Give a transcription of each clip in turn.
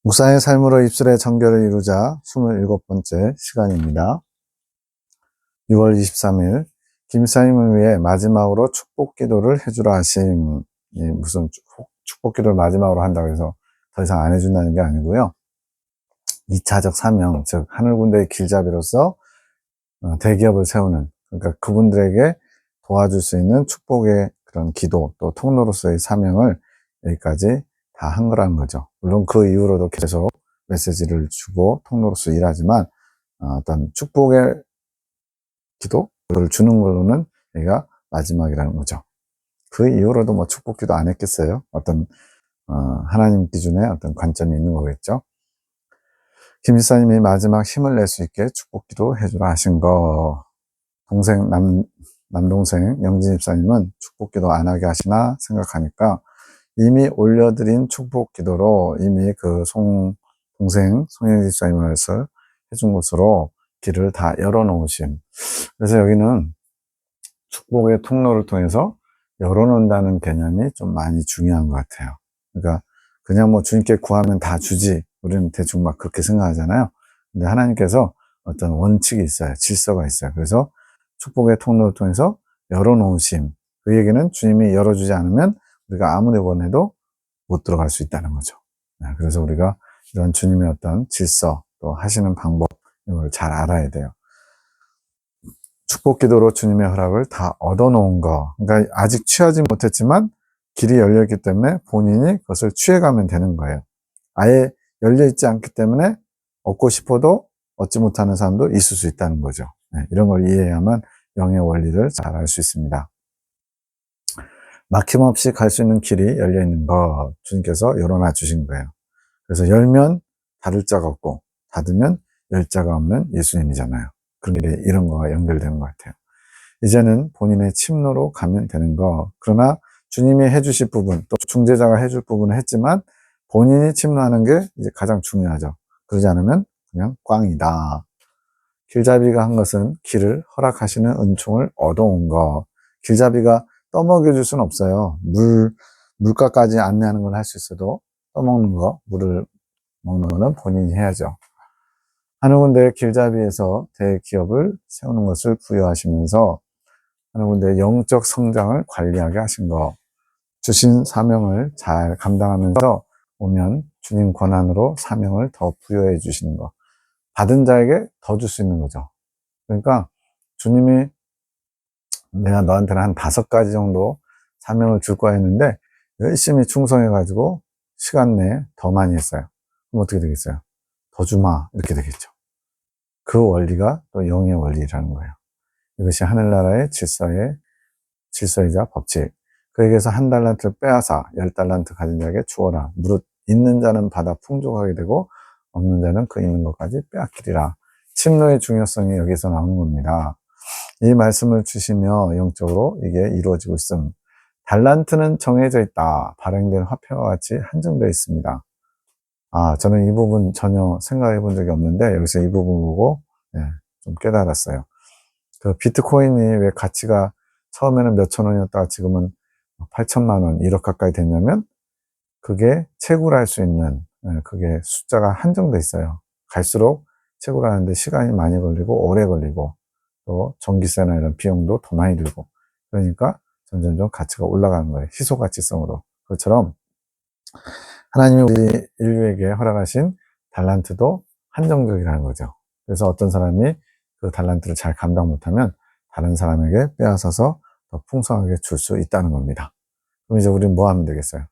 묵상의 삶으로 입술의 정결을 이루자 27번째 시간입니다. 6월 23일 김사님을 위해 마지막으로 축복 기도를 해주라 하심. 무슨 축복 기도를 마지막으로 한다고 해서 더 이상 안 해준다는 게 아니고요. 2차적 사명, 즉 하늘군대의 길잡이로서 대기업을 세우는, 그러니까 그분들에게 도와줄 수 있는 축복의 그런 기도, 또 통로로서의 사명을 여기까지 다 한 거라는 거죠. 물론 그 이후로도 계속 메시지를 주고 통로로서 일하지만 어떤 축복의 기도, 그걸 주는 걸로는 여기가 마지막이라는 거죠. 그 이후로도 뭐 축복 기도 안 했겠어요? 어떤 하나님 기준의 어떤 관점이 있는 거겠죠. 김 집사님이 마지막 힘을 낼 수 있게 축복 기도 해주라 하신 거, 남동생 영진 집사님은 축복 기도 안 하게 하시나 생각하니까 이미 올려드린 축복 기도로 이미 그 동생 송영진 집사님을 해준 것으로 길을 다 열어놓으심. 그래서 여기는 축복의 통로를 통해서 열어놓는다는 개념이 좀 많이 중요한 것 같아요. 그러니까 그냥 뭐 주님께 구하면 다 주지, 우리는 대충 막 그렇게 생각하잖아요. 근데 하나님께서 어떤 원칙이 있어요. 질서가 있어요. 그래서 축복의 통로를 통해서 열어놓으심. 그 얘기는 주님이 열어주지 않으면 우리가 아무리 원해도 못 들어갈 수 있다는 거죠. 그래서 우리가 이런 주님의 어떤 질서, 또 하시는 방법, 이걸 잘 알아야 돼요. 축복 기도로 주님의 허락을 다 얻어놓은 거. 그러니까 아직 취하지 못했지만 길이 열려있기 때문에 본인이 그것을 취해가면 되는 거예요. 아예 열려있지 않기 때문에 얻고 싶어도 얻지 못하는 사람도 있을 수 있다는 거죠. 이런 걸 이해해야만 영의 원리를 잘 알 수 있습니다. 막힘없이 갈 수 있는 길이 열려있는 거 주님께서 열어놔 주신 거예요. 그래서 열면 닫을 자가 없고 닫으면 열 자가 없는 예수님이잖아요. 그런 게 이런 거와 연결되는 것 같아요. 이제는 본인의 침노로 가면 되는 거. 그러나 주님이 해주실 부분, 또 중재자가 해줄 부분을 했지만 본인이 침노하는 게 이제 가장 중요하죠. 그러지 않으면 그냥 꽝이다. 길잡이가 한 것은 길을 허락하시는 은총을 얻어온 거. 길잡이가 떠먹여줄 수는 없어요. 물가까지 안내하는 건 할 수 있어도 떠먹는 거, 물을 먹는 거는 본인이 해야죠. 하늘군대 길잡이에서 대기업을 세우는 것을 부여하시면서 하늘군대 영적 성장을 관리하게 하신 거, 주신 사명을 잘 감당하면서 오면 주님 권한으로 사명을 더 부여해 주시는 거, 받은 자에게 더 줄 수 있는 거죠. 그러니까 주님이 내가 너한테는 한 5가지 정도 사명을 줄 거야 했는데 열심히 충성해가지고 시간 내에 더 많이 했어요. 그럼 어떻게 되겠어요? 더 주마, 이렇게 되겠죠. 그 원리가 또 영의 원리라는 거예요. 이것이 하늘나라의 질서이자 법칙. 그에게서 1달란트를 빼앗아 10달란트 가진 자에게 주어라. 무릇 있는 자는 받아 풍족하게 되고 없는 자는 그 있는 것까지 빼앗기리라. 침노의 중요성이 여기서 나오는 겁니다. 이 말씀을 주시며 영적으로 이게 이루어지고 있음. 달란트는 정해져 있다. 발행된 화폐와 같이 한정되어 있습니다. 저는 이 부분 전혀 생각해 본 적이 없는데 여기서 이 부분 보고 좀 깨달았어요. 그 비트코인이 왜 가치가 처음에는 몇천 원이었다가 지금은 8천만 원, 1억 가까이 됐냐면 그게 채굴 할 수 있는, 그게 숫자가 한정돼 있어요. 갈수록 채굴 하는데 시간이 많이 걸리고 오래 걸리고 또 전기세나 이런 비용도 더 많이 들고, 그러니까 점점점 가치가 올라가는 거예요. 희소가치성으로. 그것처럼 하나님이 우리 인류에게 허락하신 달란트도 한정적이라는 거죠. 그래서 어떤 사람이 그 달란트를 잘 감당 못하면 다른 사람에게 빼앗아서 더 풍성하게 줄 수 있다는 겁니다. 그럼 이제 우리는 뭐 하면 되겠어요?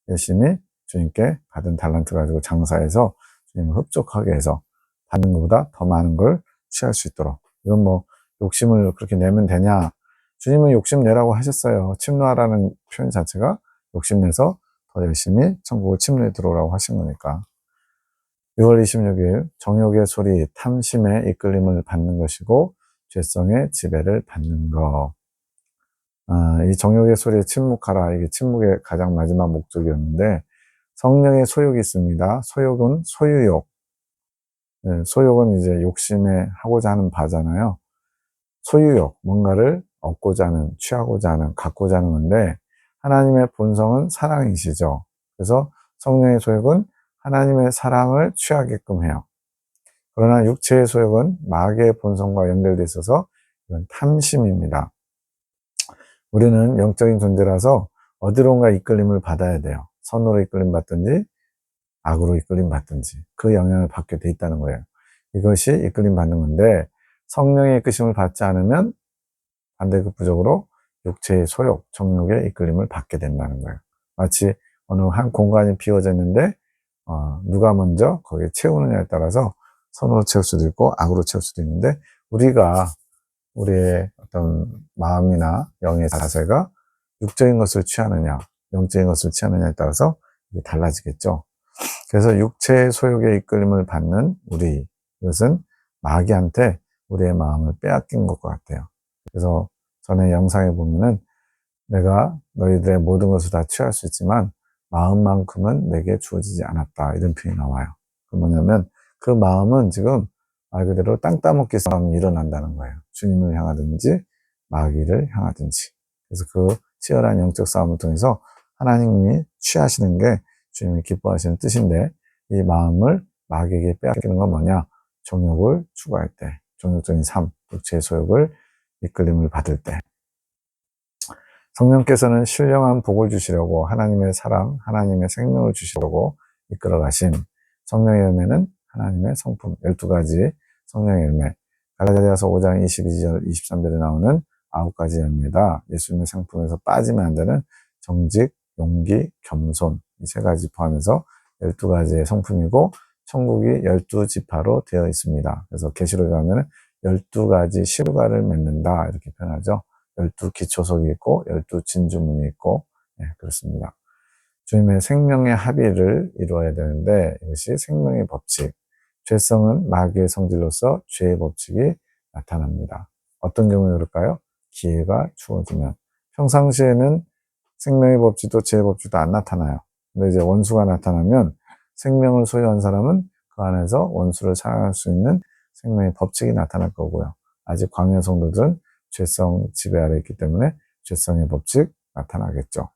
열심히 주님께 받은 달란트 가지고 장사해서 주님을 흡족하게 해서 받는 것보다 더 많은 걸 취할 수 있도록. 이건 뭐 욕심을 그렇게 내면 되냐? 주님은 욕심 내라고 하셨어요. 침노하라는 표현 자체가 욕심내서 더 열심히 천국을 침노에 들어오라고 하신 거니까. 6월 26일 정욕의 소리, 탐심의 이끌림을 받는 것이고 죄성의 지배를 받는 것. 이 정욕의 소리에 침묵하라. 이게 침묵의 가장 마지막 목적이었는데 성령의 소욕이 있습니다. 소욕은 소유욕. 소욕은 이제 욕심에 하고자 하는 바잖아요. 소유욕, 뭔가를 얻고자 하는, 취하고자 하는, 갖고자 하는 건데 하나님의 본성은 사랑이시죠. 그래서 성령의 소욕은 하나님의 사랑을 취하게끔 해요. 그러나 육체의 소욕은 마귀의 본성과 연결되어 있어서 이건 탐심입니다. 우리는 영적인 존재라서 어디론가 이끌림을 받아야 돼요. 선으로 이끌림 받든지 악으로 이끌림 받든지 그 영향을 받게 돼 있다는 거예요. 이것이 이끌림 받는 건데 성령의 이끄심을 받지 않으면 반대급부적으로 육체의 소욕, 정욕의 이끌림을 받게 된다는 거예요. 마치 어느 한 공간이 비워져 있는데 누가 먼저 거기에 채우느냐에 따라서 선으로 채울 수도 있고 악으로 채울 수도 있는데 우리가 우리의 어떤 마음이나 영의 자세가 육적인 것을 취하느냐 영적인 것을 취하느냐에 따라서 이게 달라지겠죠. 그래서 육체의 소욕의 이끌림을 받는 우리, 이것은 마귀한테 우리의 마음을 빼앗긴 것과 같아요. 그래서 전에 영상에 보면은 내가 너희들의 모든 것을 다 취할 수 있지만 마음만큼은 내게 주어지지 않았다 이런 표현이 나와요. 그 뭐냐면 그 마음은 지금 말 그대로 땅 따먹기 싸움이 일어난다는 거예요. 주님을 향하든지 마귀를 향하든지. 그래서 그 치열한 영적 싸움을 통해서 하나님이 취하시는 게 주님이 기뻐하시는 뜻인데 이 마음을 마귀에게 빼앗기는 건 뭐냐? 정욕을 추구할 때, 정욕적인 삶, 육체의 소욕을 이끌림을 받을 때 성령께서는 신령한 복을 주시려고 하나님의 사랑, 하나님의 생명을 주시려고 이끌어 가신 성령의 열매는 하나님의 성품, 12가지 성령의 열매. 갈라디아서 5장 22절, 23절에 나오는 9가지 열매다. 예수님의 성품에서 빠지면 안 되는 정직, 용기, 겸손 이 3가지 포함해서 12가지의 성품이고 천국이 12지파로 되어 있습니다. 그래서 계시록에 가면 12가지 시루가를 맺는다 이렇게 표현하죠. 12기초석이 있고 12진주문이 있고 그렇습니다. 주님의 생명의 합의를 이루어야 되는데 이것이 생명의 법칙. 죄성은 마귀의 성질로서 죄의 법칙이 나타납니다. 어떤 경우에 그럴까요? 기회가 주어지면. 평상시에는 생명의 법칙도 죄의 법칙도 안 나타나요. 근데 이제 원수가 나타나면 생명을 소유한 사람은 그 안에서 원수를 사랑할 수 있는 생명의 법칙이 나타날 거고요. 아직 광야 성도들은 죄성 지배 아래 있기 때문에 죄성의 법칙 나타나겠죠.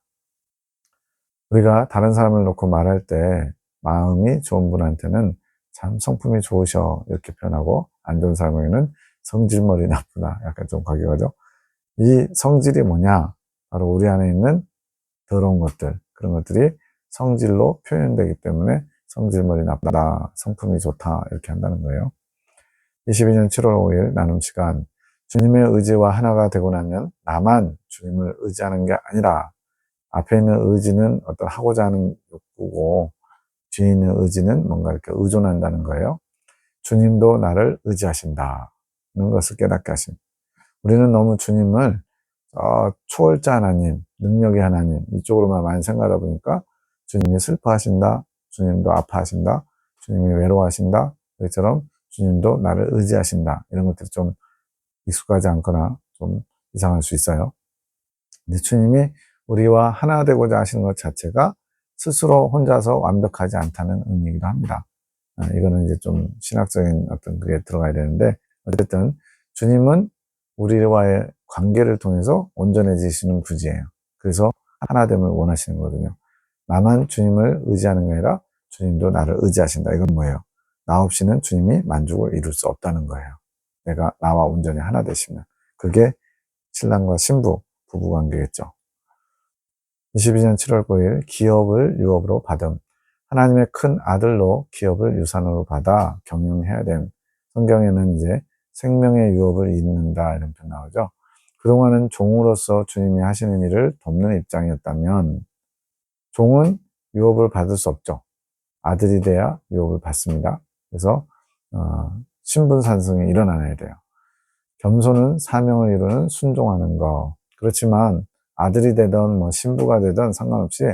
우리가 다른 사람을 놓고 말할 때 마음이 좋은 분한테는 참 성품이 좋으셔 이렇게 표현하고 안 좋은 사람에게는 성질머리 나쁘다 약간 좀 과격하죠. 이 성질이 뭐냐? 바로 우리 안에 있는 더러운 것들 그런 것들이 성질로 표현되기 때문에 성질머리 나쁘다 성품이 좋다 이렇게 한다는 거예요. 22년 7월 5일 나눔 시간 주님의 의지와 하나가 되고 나면 나만 주님을 의지하는 게 아니라 앞에 있는 의지는 어떤 하고자 하는 욕구고 뒤에 있는 의지는 뭔가 이렇게 의존한다는 거예요. 주님도 나를 의지하신다는 것을 깨닫게 하신. 우리는 너무 주님을 초월자 하나님, 능력의 하나님 이쪽으로만 많이 생각하다 보니까 주님이 슬퍼하신다, 주님도 아파하신다, 주님이 외로워하신다, 이처럼 주님도 나를 의지하신다 이런 것들이 좀 익숙하지 않거나 좀 이상할 수 있어요. 근데 주님이 우리와 하나 되고자 하시는 것 자체가 스스로 혼자서 완벽하지 않다는 의미이기도 합니다. 이거는 이제 좀 신학적인 어떤 그게 들어가야 되는데 어쨌든 주님은 우리와의 관계를 통해서 온전해지시는 구주예요. 그래서 하나됨을 원하시는 거거든요. 나만 주님을 의지하는 게 아니라 주님도 나를 의지하신다. 이건 뭐예요? 나 없이는 주님이 만족을 이룰 수 없다는 거예요. 내가 나와 온전히 하나 되시면. 그게 신랑과 신부, 부부관계겠죠. 22년 7월 9일 기업을 유업으로 받음. 하나님의 큰 아들로 기업을 유산으로 받아 경영해야 됨. 성경에는 이제 생명의 유업을 잇는다 이런 표현 나오죠. 그동안은 종으로서 주님이 하시는 일을 돕는 입장이었다면 종은 유업을 받을 수 없죠. 아들이 돼야 유업을 받습니다. 그래서 신분산승이 일어나야 돼요. 겸손은 사명을 이루는 순종하는 거. 그렇지만 아들이 되든 뭐 신부가 되든 상관없이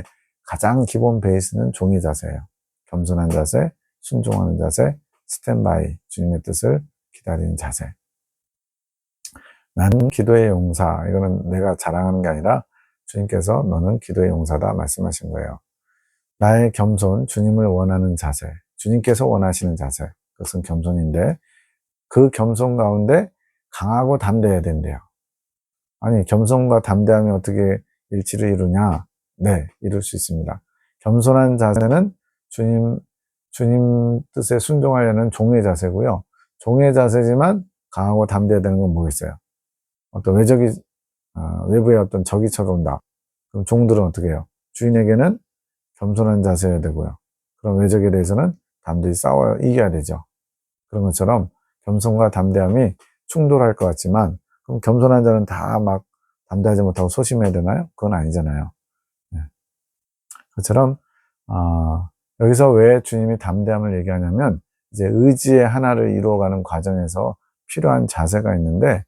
가장 기본 베이스는 종의 자세예요. 겸손한 자세, 순종하는 자세, 스탠바이, 주님의 뜻을 기다리는 자세. 나는 기도의 용사. 이거는 내가 자랑하는 게 아니라 주님께서 너는 기도의 용사다 말씀하신 거예요. 나의 겸손, 주님을 원하는 자세, 주님께서 원하시는 자세. 그것은 겸손인데 그 겸손 가운데 강하고 담대해야 된대요. 아니 겸손과 담대함이 어떻게 일치를 이루냐? 네, 이룰 수 있습니다. 겸손한 자세는 주님 주님 뜻에 순종하려는 종의 자세고요. 종의 자세지만 강하고 담대해야 되는 건 뭐겠어요? 어떤 외부의 어떤 적이 쳐들어온다. 그럼 종들은 어떻게 해요? 주인에게는 겸손한 자세여야 되고요. 그럼 외적에 대해서는 담대히 싸워 이겨야 되죠. 그런 것처럼 겸손과 담대함이 충돌할 것 같지만, 그럼 겸손한 자는 다 막 담대하지 못하고 소심해야 되나요? 그건 아니잖아요. 네. 그처럼 여기서 왜 주님이 담대함을 얘기하냐면, 이제 의지의 하나를 이루어가는 과정에서 필요한 자세가 있는데,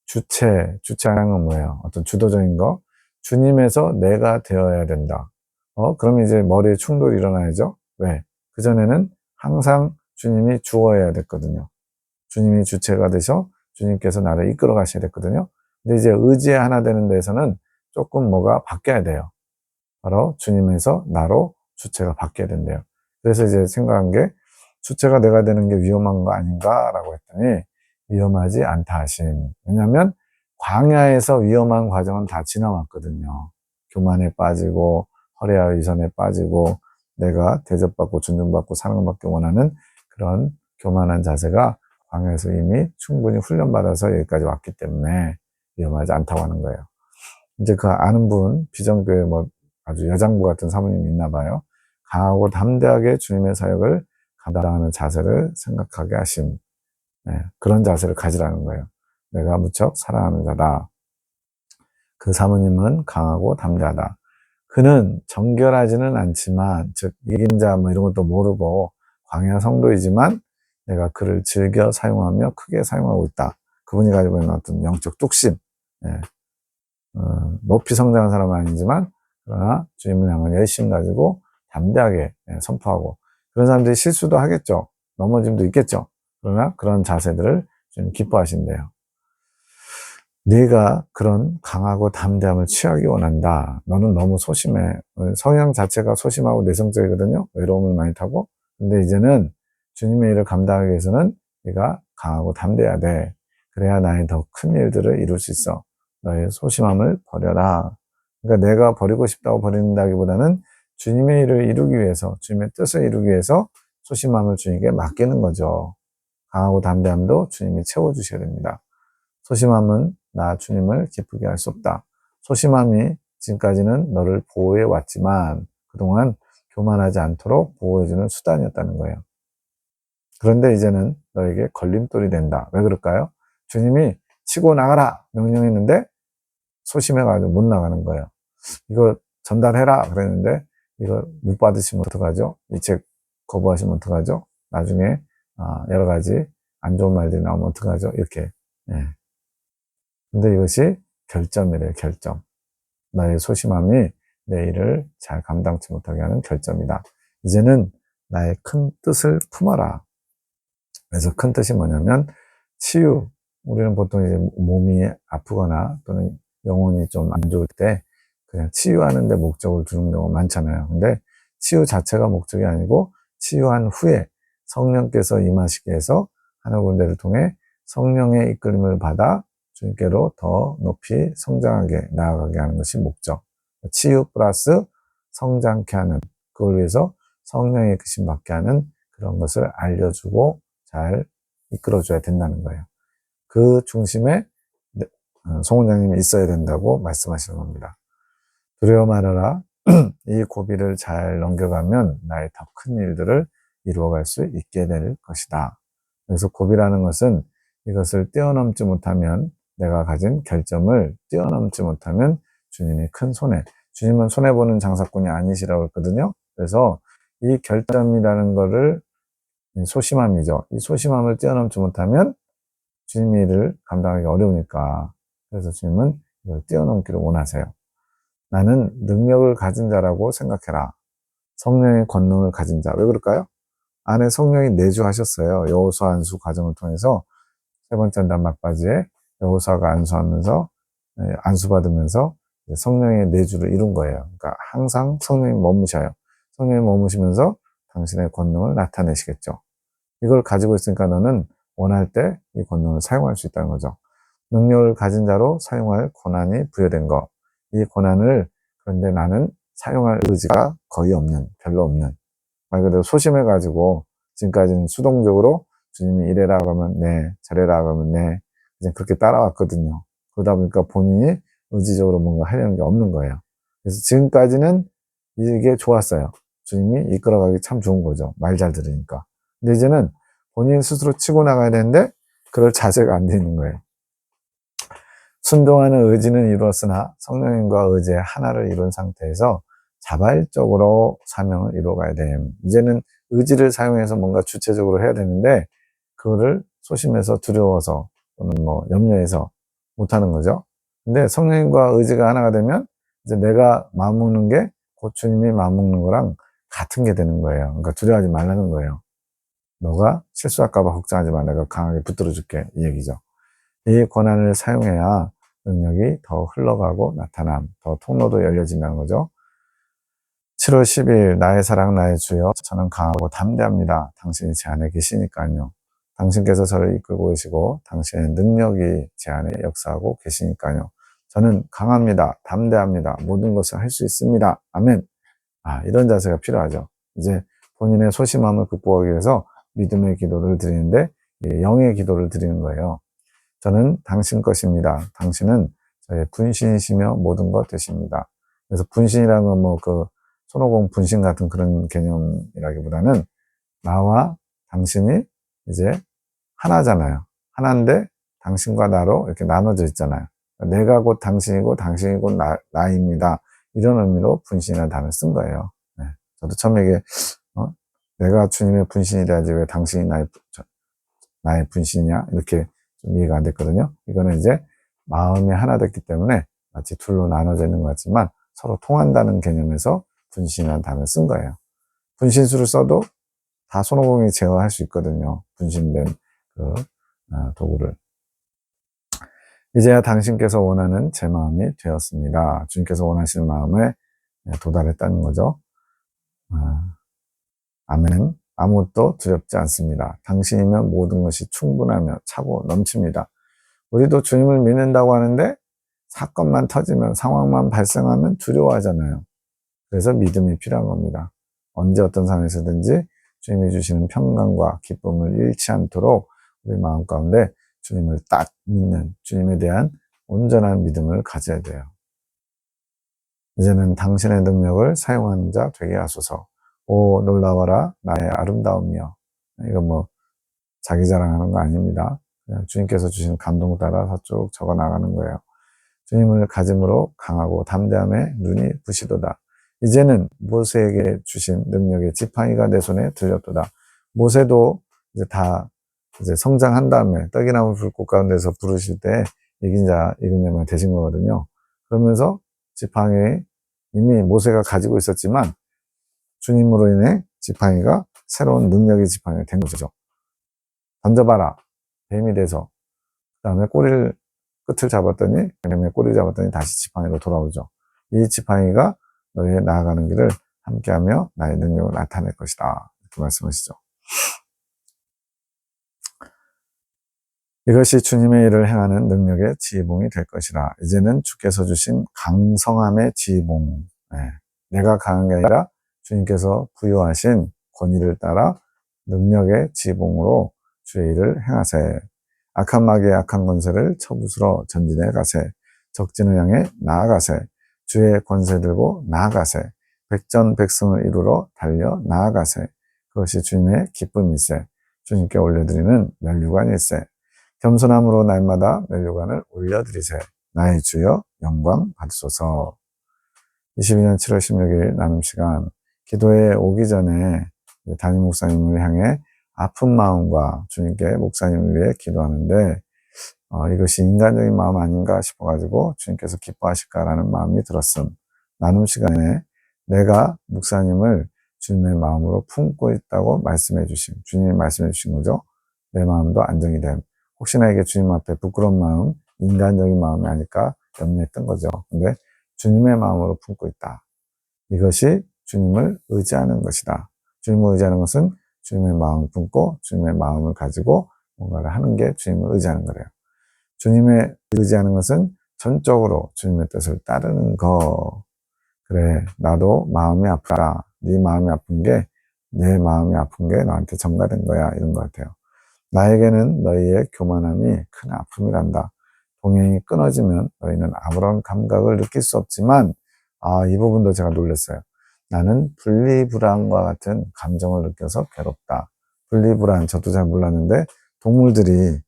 주체라는 뭐예요? 어떤 주도적인 거. 주님에서 내가 되어야 된다. 그럼 이제 머리에 충돌이 일어나야죠. 왜? 그전에는 항상 주님이 주어야 됐거든요. 주님이 주체가 되셔 주님께서 나를 이끌어 가셔야 됐거든요. 근데 이제 의지의 하나 되는 데에서는 조금 뭐가 바뀌어야 돼요. 바로 주님에서 나로 주체가 바뀌어야 된대요. 그래서 이제 생각한 게, 주체가 내가 되는 게 위험한 거 아닌가라고 했더니 위험하지 않다 하신. 왜냐하면 광야에서 위험한 과정은 다 지나왔거든요. 교만에 빠지고 허례와 위선에 빠지고 내가 대접받고 존중받고 사는 것밖에 원하는 그런 교만한 자세가 광야에서 이미 충분히 훈련받아서 여기까지 왔기 때문에 위험하지 않다고 하는 거예요. 이제 그 아는 분, 비전교회 뭐 아주 여장부 같은 사모님이 있나 봐요. 강하고 담대하게 주님의 사역을 감당하는 자세를 생각하게 하심. 네, 그런 자세를 가지라는 거예요. 내가 무척 사랑하는 자다. 그 사모님은 강하고 담대하다. 그는 정결하지는 않지만, 즉 이긴 자 뭐 이런 것도 모르고 광야 성도이지만 내가 그를 즐겨 사용하며 크게 사용하고 있다. 그분이 가지고 있는 어떤 영적 뚝심, 예. 높이 성장한 사람은 아니지만 그러나 주님을 향한 열심 가지고 담대하게 선포하고, 그런 사람들이 실수도 하겠죠. 넘어짐도 있겠죠. 그러나 그런 자세들을 좀 기뻐하신대요. 네가 그런 강하고 담대함을 취하기 원한다. 너는 너무 소심해. 성향 자체가 소심하고 내성적이거든요. 외로움을 많이 타고. 근데 이제는 주님의 일을 감당하기 위해서는 네가 강하고 담대해야 돼. 그래야 나의 더 큰 일들을 이룰 수 있어. 너의 소심함을 버려라. 그러니까 내가 버리고 싶다고 버린다기보다는 주님의 일을 이루기 위해서, 주님의 뜻을 이루기 위해서 소심함을 주님께 맡기는 거죠. 강하고 담대함도 주님이 채워주셔야 됩니다. 소심함은 나 주님을 기쁘게 할 수 없다. 소심함이 지금까지는 너를 보호해 왔지만 그동안 교만하지 않도록 보호해주는 수단이었다는 거예요. 그런데 이제는 너에게 걸림돌이 된다. 왜 그럴까요? 주님이 치고 나가라 명령했는데 소심해가지고 못 나가는 거예요. 이거 전달해라 그랬는데 이거 못 받으시면 어떡하죠? 이 책 거부하시면 어떡하죠? 나중에 여러 가지 안 좋은 말들이 나오면 어떡하죠? 이렇게. 예. 근데 이것이 결점이래요, 결점. 나의 소심함이 내 일을 잘 감당치 못하게 하는 결점이다. 이제는 나의 큰 뜻을 품어라. 그래서 큰 뜻이 뭐냐면 치유. 우리는 보통 이제 몸이 아프거나 또는 영혼이 좀 안 좋을 때 그냥 치유하는 데 목적을 두는 경우가 많잖아요. 근데 치유 자체가 목적이 아니고 치유한 후에 성령께서 임하시게 해서 하늘 군대를 통해 성령의 이끌림을 받아 주님께로 더 높이 성장하게 나아가게 하는 것이 목적. 치유 플러스 성장케 하는, 그걸 위해서 성령의 이끄심 받게 하는 그런 것을 알려주고 잘 이끌어줘야 된다는 거예요. 그 중심에 송 원장님이 있어야 된다고 말씀하시는 겁니다. 두려워 말아라. 이 고비를 잘 넘겨가면 나의 더 큰 일들을 이루어갈 수 있게 될 것이다. 그래서 고비라는 것은 이것을 뛰어넘지 못하면, 내가 가진 결점을 뛰어넘지 못하면 주님이 큰 손해, 주님은 손해보는 장사꾼이 아니시라고 했거든요. 그래서 이 결점이라는 거를 소심함이죠. 이 소심함을 뛰어넘지 못하면 주님의 일을 감당하기 어려우니까, 그래서 주님은 이걸 뛰어넘기를 원하세요. 나는 능력을 가진 자라고 생각해라. 성령의 권능을 가진 자. 왜 그럴까요? 안에 성령이 내주하셨어요. 여호수아 안수 과정을 통해서 세 번째 단 막바지에 여호수아가 안수하면서 안수받으면서 성령의 내주를 이룬 거예요. 그러니까 항상 성령이 머무셔요. 성령이 머무시면서 당신의 권능을 나타내시겠죠. 이걸 가지고 있으니까 너는 원할 때 이 권능을 사용할 수 있다는 거죠. 능력을 가진 자로 사용할 권한이 부여된 것. 이 권한을, 그런데 나는 사용할 의지가 거의 없는, 별로 없는, 말 그대로 소심해가지고 지금까지는 수동적으로 주님이 이래라 그러면 네, 저래라 그러면 네, 이제 그렇게 따라왔거든요. 그러다 보니까 본인이 의지적으로 뭔가 하려는 게 없는 거예요. 그래서 지금까지는 이게 좋았어요. 주님이 이끌어가기 참 좋은 거죠. 말 잘 들으니까. 근데 이제는 본인 스스로 치고 나가야 되는데 그럴 자세가 안 돼 있는 거예요. 순종하는 의지는 이루었으나 성령님과 의지의 하나를 이룬 상태에서 자발적으로 사명을 이루어가야 됨. 이제는 의지를 사용해서 뭔가 주체적으로 해야 되는데 그거를 소심해서 두려워서 또는 뭐 염려해서 못하는 거죠. 근데 성령님과 의지가 하나가 되면 이제 내가 마음먹는 게 곧 주님이 마음먹는 거랑 같은 게 되는 거예요. 그러니까 두려워하지 말라는 거예요. 너가 실수할까봐 걱정하지 마. 내가 강하게 붙들어 줄게. 이 얘기죠. 이 권한을 사용해야 능력이 더 흘러가고 나타남, 더 통로도 열려진다는 거죠. 7월 10일 나의 사랑 나의 주여 저는 강하고 담대합니다. 당신이 제 안에 계시니까요. 당신께서 저를 이끌고 계시고 당신의 능력이 제 안에 역사하고 계시니까요. 저는 강합니다. 담대합니다. 모든 것을 할 수 있습니다. 아멘. 이런 자세가 필요하죠. 이제 본인의 소심함을 극복하기 위해서 믿음의 기도를 드리는데 영의 기도를 드리는 거예요. 저는 당신 것입니다. 당신은 저의 분신이시며 모든 것 되십니다. 그래서 분신이라는 건 뭐 그 손오공 분신 같은 그런 개념이라기보다는 나와 당신이 이제 하나잖아요. 하나인데 당신과 나로 이렇게 나눠져 있잖아요. 내가 곧 당신이고 당신이 곧 나입니다. 이런 의미로 분신이라는 단어를 쓴 거예요. 네. 저도 처음에 이게 내가 주님의 분신이라지 왜 당신이 나의 분신이냐 이렇게 좀 이해가 안 됐거든요. 이거는 이제 마음이 하나 됐기 때문에 마치 둘로 나눠져 있는 것 같지만 서로 통한다는 개념에서 분신이라는 단어를 쓴 거예요. 분신수를 써도 다 손오공이 제어할 수 있거든요. 분신된 그 도구를. 이제야 당신께서 원하는 제 마음이 되었습니다. 주님께서 원하시는 마음에 도달했다는 거죠. 아멘. 아무것도 두렵지 않습니다. 당신이면 모든 것이 충분하며 차고 넘칩니다. 우리도 주님을 믿는다고 하는데 사건만 터지면 상황만 발생하면 두려워하잖아요. 그래서 믿음이 필요한 겁니다. 언제 어떤 상황에서든지 주님이 주시는 평강과 기쁨을 잃지 않도록 우리 마음 가운데 주님을 딱 믿는 주님에 대한 온전한 믿음을 가져야 돼요. 이제는 당신의 능력을 사용하는 자 되게 하소서. 오 놀라워라 나의 아름다움이여. 이건 뭐 자기 자랑하는 거 아닙니다. 그냥 주님께서 주신 감동 따라서 쭉 적어 나가는 거예요. 주님을 가짐으로 강하고 담대함에 눈이 부시도다. 이제는 모세에게 주신 능력의 지팡이가 내 손에 들렸도다. 모세도 이제 다 이제 성장한 다음에 떡이나무 불꽃 가운데서 부르실 때 이긴 자만 되신 거거든요. 그러면서 지팡이 이미 모세가 가지고 있었지만 주님으로 인해 지팡이가 새로운 능력의 지팡이가 된 거죠. 던져봐라. 뱀이 돼서 그 다음에 끝을 잡았더니 뱀의 꼬리를 잡았더니 다시 지팡이로 돌아오죠. 이 지팡이가 너희의 나아가는 길을 함께하며 나의 능력을 나타낼 것이다. 이렇게 말씀하시죠. 이것이 주님의 일을 행하는 능력의 지휘봉이 될 것이라. 이제는 주께서 주신 강성함의 지휘봉. 내가 강한 게 아니라 주님께서 부여하신 권위를 따라 능력의 지휘봉으로 주의 일을 행하세. 악한 마귀의 악한 권세를 쳐부수러 전진해 가세. 적진을 향해 나아가세. 주의 권세 들고 나아가세. 백전백승을 이루러 달려 나아가세. 그것이 주님의 기쁨일세. 주님께 올려드리는 면류관일세. 겸손함으로 날마다 면류관을 올려드리세. 나의 주여 영광 받으소서. 22년 7월 16일 나눔 시간 기도에 오기 전에 담임 목사님을 향해 아픈 마음과 주님께 목사님을 위해 기도하는데 이것이 인간적인 마음 아닌가 싶어가지고 주님께서 기뻐하실까라는 마음이 들었음. 나눔 시간에 내가 목사님을 주님의 마음으로 품고 있다고 말씀해 주심. 주님이 말씀해 주신 거죠. 내 마음도 안정이 됨. 혹시나 이게 주님 앞에 부끄러운 마음, 인간적인 마음이 아닐까 염려했던 거죠. 근데 주님의 마음으로 품고 있다. 이것이 주님을 의지하는 것이다. 주님을 의지하는 것은 주님의 마음을 품고 주님의 마음을 가지고 뭔가를 하는 게 주님을 의지하는 거래요. 주님의 의지하는 것은 전적으로 주님의 뜻을 따르는 거. 그래, 나도 마음이 아프다. 네 마음이 아픈 게 내 마음이 아픈 게 너한테 전가된 거야. 이런 것 같아요. 나에게는 너희의 교만함이 큰 아픔이란다. 동행이 끊어지면 너희는 아무런 감각을 느낄 수 없지만, 이 부분도 제가 놀랐어요. 나는 분리불안과 같은 감정을 느껴서 괴롭다. 분리불안, 저도 잘 몰랐는데, 동물들이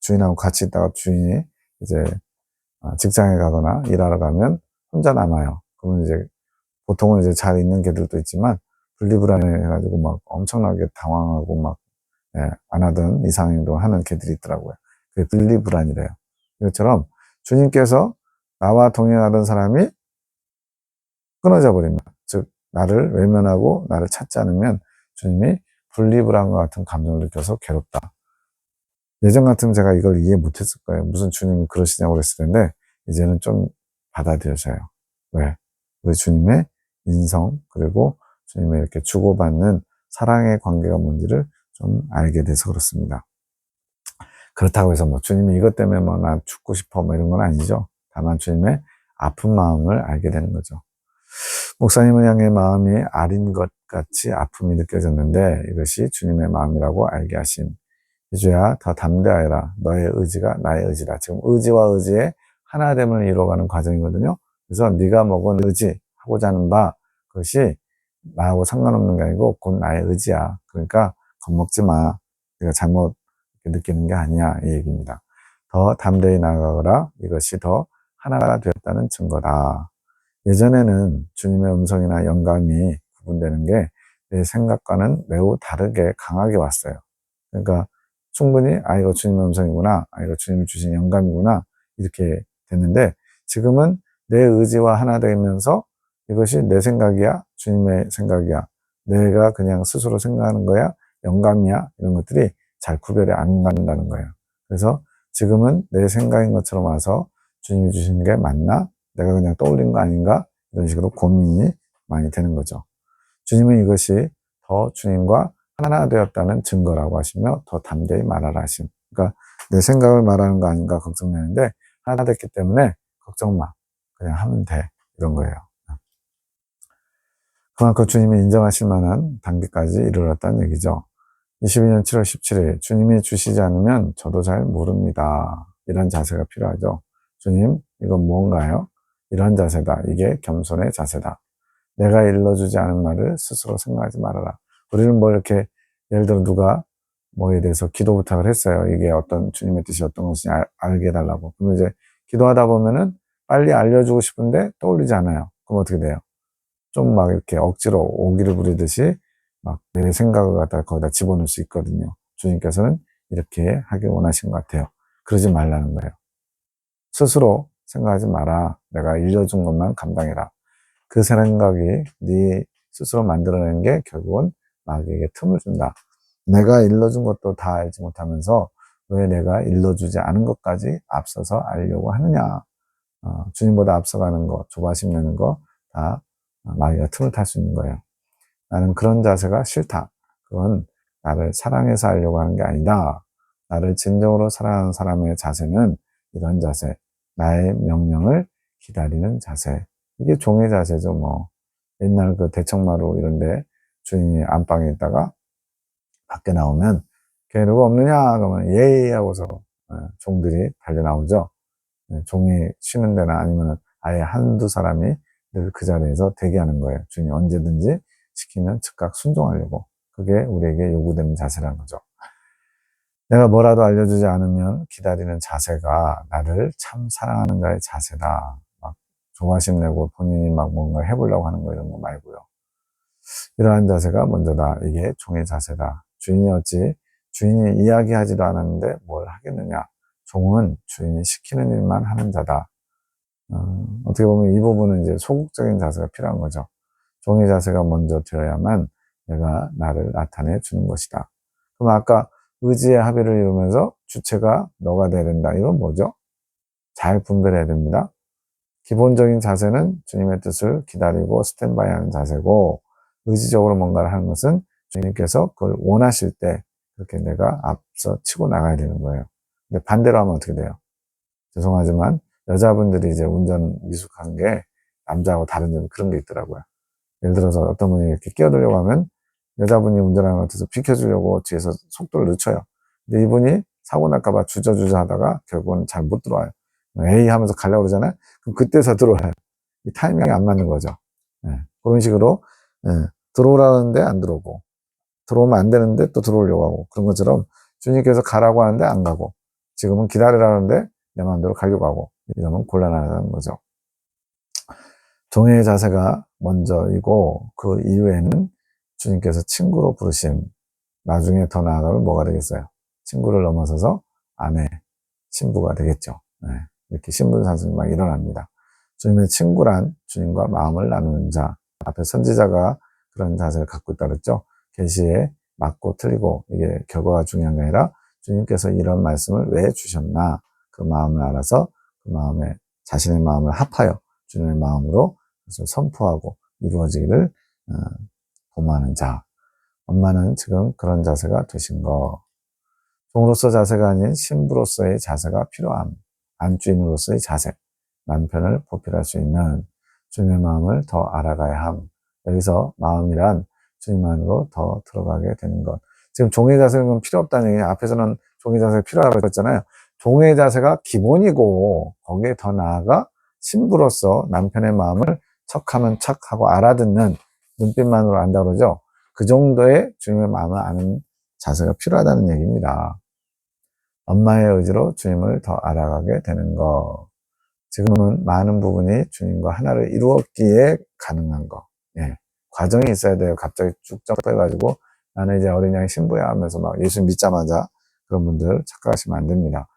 주인하고 같이 있다가 주인이 이제 직장에 가거나 일하러 가면 혼자 남아요. 그러면 이제 보통은 이제 잘 있는 개들도 있지만, 분리불안해가지고 막 엄청나게 당황하고 막 안 하던 이상행동을 하는 개들이 있더라고요. 그게 분리불안이래요. 이것처럼 주님께서 나와 동행하던 사람이 끊어져 버리면, 즉 나를 외면하고 나를 찾지 않으면 주님이 분리불안과 같은 감정을 느껴서 괴롭다. 예전 같으면 제가 이걸 이해 못했을 거예요. 무슨 주님이 그러시냐고 그랬을 텐데 이제는 좀 받아들여져요. 왜? 우리 주님의 인성, 그리고 주님의 이렇게 주고받는 사랑의 관계가 뭔지를 좀 알게 돼서 그렇습니다. 그렇다고 해서 뭐 주님이 이것 때문에 뭐 나 죽고 싶어 뭐 이런 건 아니죠. 다만 주님의 아픈 마음을 알게 되는 거죠. 목사님을 향해 마음이 아린 것 같이 아픔이 느껴졌는데 이것이 주님의 마음이라고 알게 하심. 이주야 더 담대하여라. 너의 의지가 나의 의지다. 지금 의지와 의지의 하나됨을 이루어가는 과정이거든요. 그래서 네가 먹은 의지, 하고자 하는 바, 그것이 나하고 상관없는 게 아니고 곧 나의 의지야. 그러니까 겁먹지 마. 네가 잘못 느끼는 게 아니야. 이 얘기입니다. 더 담대히 나아가거라. 이것이 더 하나가 되었다는 증거다. 예전에는 주님의 음성이나 영감이 구분되는 게 내 생각과는 매우 다르게 강하게 왔어요. 그러니까 충분히 이거 주님의 음성이구나, 이거 주님이 주신 영감이구나 이렇게 됐는데, 지금은 내 의지와 하나 되면서 이것이 내 생각이야, 주님의 생각이야, 내가 그냥 스스로 생각하는 거야, 영감이야, 이런 것들이 잘 구별이 안 간다는 거예요. 그래서 지금은 내 생각인 것처럼 와서 주님이 주신 게 맞나? 내가 그냥 떠올린 거 아닌가? 이런 식으로 고민이 많이 되는 거죠. 주님은 이것이 더 주님과 하나 되었다는 증거라고 하시며 더 담대히 말하라 하심. 그러니까 내 생각을 말하는 거 아닌가 걱정되는데 하나 됐기 때문에 걱정 마. 그냥 하면 돼. 이런 거예요. 그만큼 주님이 인정하실 만한 단계까지 이르렀다는 얘기죠. 22년 7월 17일 주님이 주시지 않으면 저도 잘 모릅니다. 이런 자세가 필요하죠. 주님, 이건 뭔가요? 이런 자세다. 이게 겸손의 자세다. 내가 일러주지 않은 말을 스스로 생각하지 말아라. 우리는 뭐 이렇게 예를 들어 누가 뭐에 대해서 기도 부탁을 했어요. 이게 어떤 주님의 뜻이 어떤 것인지 알게 해달라고. 그러면 이제 기도하다 보면은 빨리 알려주고 싶은데 떠올리지 않아요. 그럼 어떻게 돼요? 좀 막 이렇게 억지로 오기를 부리듯이 막 내 생각을 갖다가 거기다 집어넣을 수 있거든요. 주님께서는 이렇게 하길 원하신 것 같아요. 그러지 말라는 거예요. 스스로 생각하지 마라. 내가 일러준 것만 감당해라. 그 생각이 네 스스로 만들어낸 게 결국은 마귀에게 틈을 준다. 내가 일러준 것도 다 알지 못하면서 왜 내가 일러주지 않은 것까지 앞서서 알려고 하느냐. 주님보다 앞서가는 거, 조바심 내는 거 다 마귀가 틈을 탈 수 있는 거예요. 나는 그런 자세가 싫다. 그건 나를 사랑해서 하려고 하는 게 아니다. 나를 진정으로 사랑하는 사람의 자세는 이런 자세, 나의 명령을 기다리는 자세. 이게 종의 자세죠, 뭐. 옛날 그 대청마루 이런데 주인이 안방에 있다가 밖에 나오면 걔 누구 없느냐? 그러면 예예 하고서 종들이 달려 나오죠. 종이 쉬는 데나 아니면 아예 한두 사람이 늘 그 자리에서 대기하는 거예요. 주인이 언제든지 시키면 즉각 순종하려고. 그게 우리에게 요구되는 자세라는 거죠. 내가 뭐라도 알려주지 않으면 기다리는 자세가 나를 참 사랑하는 자의 자세다. 막 조바심 내고 본인이 막 뭔가 해보려고 하는 거 이런 거 말고요. 이러한 자세가 먼저다. 이게 종의 자세다. 주인이 어찌 주인이 이야기하지도 않았는데 뭘 하겠느냐. 종은 주인이 시키는 일만 하는 자다. 어떻게 보면 이 부분은 이제 소극적인 자세가 필요한 거죠. 종의 자세가 먼저 되어야만 내가 나를 나타내 주는 것이다. 그럼 아까 의지의 합의를 이루면서 주체가 너가 돼야 된다. 이건 뭐죠? 잘 분별해야 됩니다. 기본적인 자세는 주님의 뜻을 기다리고 스탠바이 하는 자세고, 의지적으로 뭔가를 하는 것은 주님께서 그걸 원하실 때 그렇게 내가 앞서 치고 나가야 되는 거예요. 근데 반대로 하면 어떻게 돼요? 죄송하지만 여자분들이 이제 운전 미숙한 게 남자하고 다른 점 그런 게 있더라고요. 예를 들어서 어떤 분이 이렇게 끼어들려고 하면 여자분이 운전하는 것 같아서 비켜주려고 뒤에서 속도를 늦춰요. 근데 이분이 사고 날까봐 주저주저 하다가 결국은 잘 못 들어와요. 에이 하면서 가려고 그러잖아요. 그럼 그때서 들어와요. 이 타이밍이 안 맞는 거죠. 예, 그런 식으로 들어오라는데 안 들어오고 들어오면 안 되는데 또 들어오려고 하고 그런 것처럼 주님께서 가라고 하는데 안 가고 지금은 기다리라는데 내 마음대로 가려고 하고 이러면 곤란하다는 거죠. 종의 자세가 먼저이고 그 이후에는 주님께서 친구로 부르심, 나중에 더 나아가면 뭐가 되겠어요? 친구를 넘어서서 아내, 신부가 되겠죠. 네, 이렇게 신분상승이 막 일어납니다. 주님의 친구란 주님과 마음을 나누는 자. 앞에 선지자가 그런 자세를 갖고 있다 그랬죠. 계시에 맞고 틀리고 이게 결과가 중요한 게 아니라 주님께서 이런 말씀을 왜 주셨나 그 마음을 알아서 그 마음에 자신의 마음을 합하여 주님의 마음으로 그것을 선포하고 이루어지기를 도모하는 자. 엄마는 지금 그런 자세가 되신 거. 종으로서 자세가 아닌 신부로서의 자세가 필요함. 안주인으로서의 자세. 남편을 보필할 수 있는 주님의 마음을 더 알아가야 함. 여기서 마음이란 주님 안으로 더 들어가게 되는 것. 지금 종의 자세는 필요 없다는 얘기예요. 앞에서는 종의 자세가 필요하다고 했잖아요. 종의 자세가 기본이고 거기에 더 나아가 신부로서 남편의 마음을 척하면 척하고 알아듣는 눈빛만으로 안다고 그러죠. 그 정도의 주님의 마음을 아는 자세가 필요하다는 얘기입니다. 엄마의 의지로 주님을 더 알아가게 되는 것. 지금은 많은 부분이 주님과 하나를 이루었기에 가능한 거. 예. 과정이 있어야 돼요. 갑자기 쭉 점프해가지고 나는 이제 어린 양 신부야 하면서 막 예수 믿자마자 그런 분들 착각하시면 안 됩니다.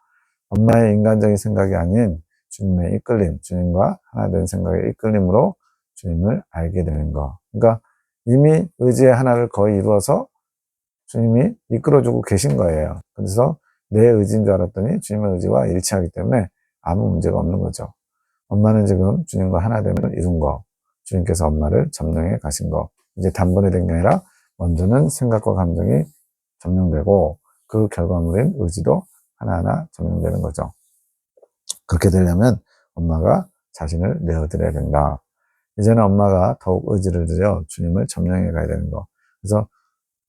엄마의 인간적인 생각이 아닌 주님의 이끌림, 주님과 하나 된 생각의 이끌림으로 주님을 알게 되는 거. 그러니까 이미 의지의 하나를 거의 이루어서 주님이 이끌어주고 계신 거예요. 그래서 내 의지인 줄 알았더니 주님의 의지와 일치하기 때문에 아무 문제가 없는 거죠. 엄마는 지금 주님과 하나됨을 이룬 거, 주님께서 엄마를 점령해 가신 거, 이제 단번에 된 게 아니라 먼저는 생각과 감정이 점령되고 그 결과물인 의지도 하나하나 점령되는 거죠. 그렇게 되려면 엄마가 자신을 내어드려야 된다. 이제는 엄마가 더욱 의지를 들여 주님을 점령해 가야 되는 거. 그래서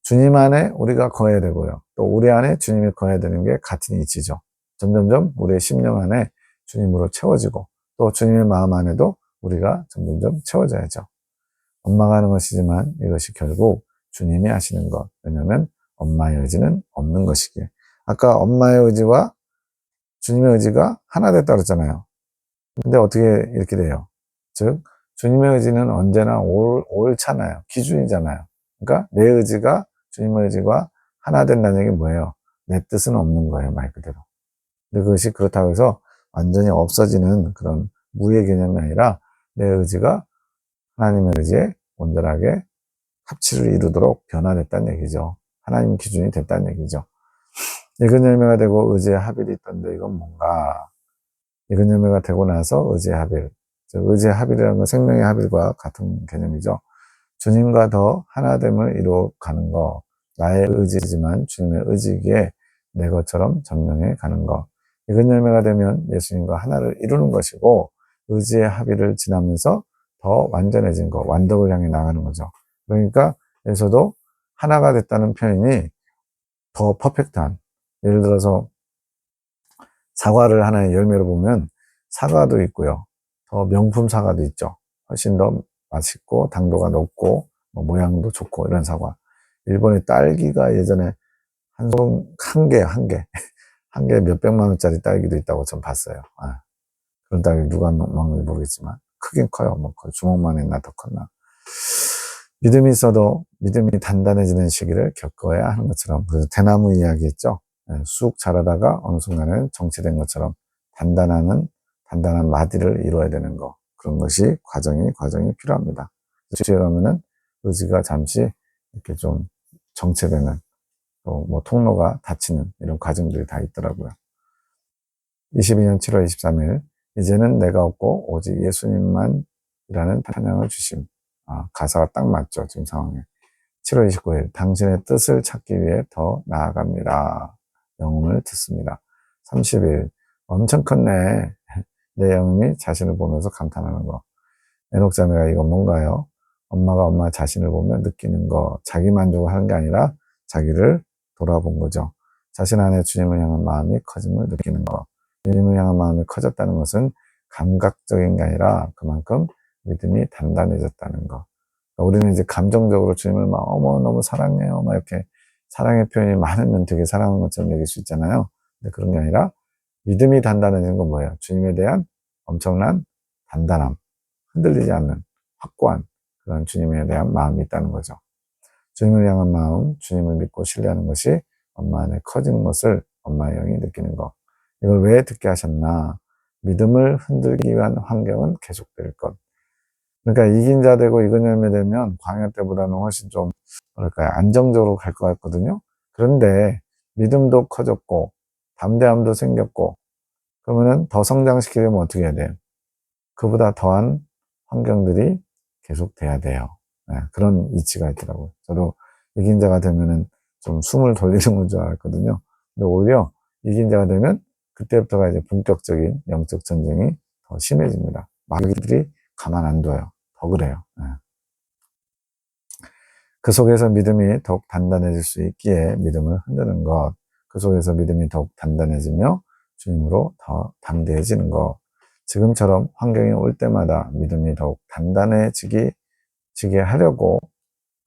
주님 안에 우리가 거해야 되고요. 또 우리 안에 주님이 거해야 되는 게 같은 이치죠. 점점점 우리의 심령 안에 주님으로 채워지고 또 주님의 마음 안에도 우리가 점점점 채워져야죠. 엄마가 하는 것이지만 이것이 결국 주님이 하시는 것. 왜냐하면 엄마의 의지는 없는 것이기에. 아까 엄마의 의지와 주님의 의지가 하나 됐다고 그랬잖아요. 근데 어떻게 이렇게 돼요? 즉 주님의 의지는 언제나 옳잖아요. 기준이잖아요. 그러니까 내 의지가 주님의 의지가 하나 된다는 얘기 뭐예요? 내 뜻은 없는 거예요, 말 그대로. 근데 그것이 그렇다고 해서 완전히 없어지는 그런 무의 개념이 아니라 내 의지가 하나님의 의지에 온전하게 합치를 이루도록 변화됐다는 얘기죠. 하나님 기준이 됐다는 얘기죠. 익은 열매가 되고 의지의 합일이 있던데 이건 뭔가? 익은 열매가 되고 나서 의지의 합일. 의지의 합일이라는 건 생명의 합일과 같은 개념이죠. 주님과 더 하나됨을 이루어가는 거. 나의 의지지만 주님의 의지이기에 내 것처럼 점령해 가는 거. 익은 열매가 되면 예수님과 하나를 이루는 것이고 의지의 합의를 지나면서 더 완전해진 거, 완덕을 향해 나가는 거죠. 그러니까 여기서도 하나가 됐다는 표현이 더 퍼펙트한, 예를 들어서 사과를 하나의 열매로 보면 사과도 있고요. 더 명품 사과도 있죠. 훨씬 더 맛있고 당도가 높고 모양도 좋고 이런 사과. 일본의 딸기가 예전에 한 개 몇백만 원짜리 딸기도 있다고 전 봤어요. 아, 그런 딸기 누가 먹는지 모르겠지만 크긴 커요. 뭐 거의 주먹만 했나 더 컸나. 믿음이 있어도 믿음이 단단해지는 시기를 겪어야 하는 것처럼. 그래서 대나무 이야기 했죠. 쑥 자라다가 어느 순간은 정체된 것처럼 단단한 마디를 이루어야 되는 거. 그런 것이 과정이 필요합니다. 뒤에 가면은 의지가 잠시 이렇게 좀 정체되는 또 뭐 통로가 닫히는 이런 과정들이 다 있더라고요. 22년 7월 23일 이제는 내가 없고 오직 예수님만이라는 찬양을 주심. 가사가 딱 맞죠. 지금 상황에. 7월 29일 당신의 뜻을 찾기 위해 더 나아갑니다. 영음을 듣습니다. 30일 엄청 컸네. 내 영음이 자신을 보면서 감탄하는 거. 에녹자매가 이건 뭔가요? 엄마가 엄마 자신을 보며 느끼는 거, 자기 만족을 하는 게 아니라 자기를 돌아본 거죠. 자신 안에 주님을 향한 마음이 커짐을 느끼는 거. 주님을 향한 마음이 커졌다는 것은 감각적인 게 아니라 그만큼 믿음이 단단해졌다는 거. 그러니까 우리는 이제 감정적으로 주님을 막 어머 너무 사랑해요 막 이렇게 사랑의 표현이 많으면 되게 사랑하는 것처럼 여길 수 있잖아요. 근데 그런 게 아니라 믿음이 단단해지는 건 뭐예요? 주님에 대한 엄청난 단단함, 흔들리지 않는 확고한 그런 주님에 대한 마음이 있다는 거죠. 주님을 향한 마음, 주님을 믿고 신뢰하는 것이 엄마 안에 커지는 것을 엄마의 영이 느끼는 것. 이걸 왜 듣게 하셨나? 믿음을 흔들기 위한 환경은 계속될 것. 그러니까 이긴 자 되고 이근 열매 되면 광야 때보다는 훨씬 좀 뭐랄까요 안정적으로 갈 것 같거든요. 그런데 믿음도 커졌고 담대함도 생겼고 그러면은 더 성장시키려면 어떻게 해야 돼요? 그보다 더한 환경들이 계속 돼야 돼요. 네, 그런 이치가 있더라고요. 저도 이긴 자가 되면은 좀 숨을 돌리는 건 줄 알았거든요. 근데 오히려 이긴 자가 되면 그때부터가 이제 본격적인 영적 전쟁이 더 심해집니다. 마귀들이 가만 안 둬요. 더 그래요. 네. 그 속에서 믿음이 더욱 단단해질 수 있기에 믿음을 흔드는 것, 그 속에서 믿음이 더욱 단단해지며 주님으로 더 담대해지는 것, 지금처럼 환경이 올 때마다 믿음이 더욱 단단해지게 하려고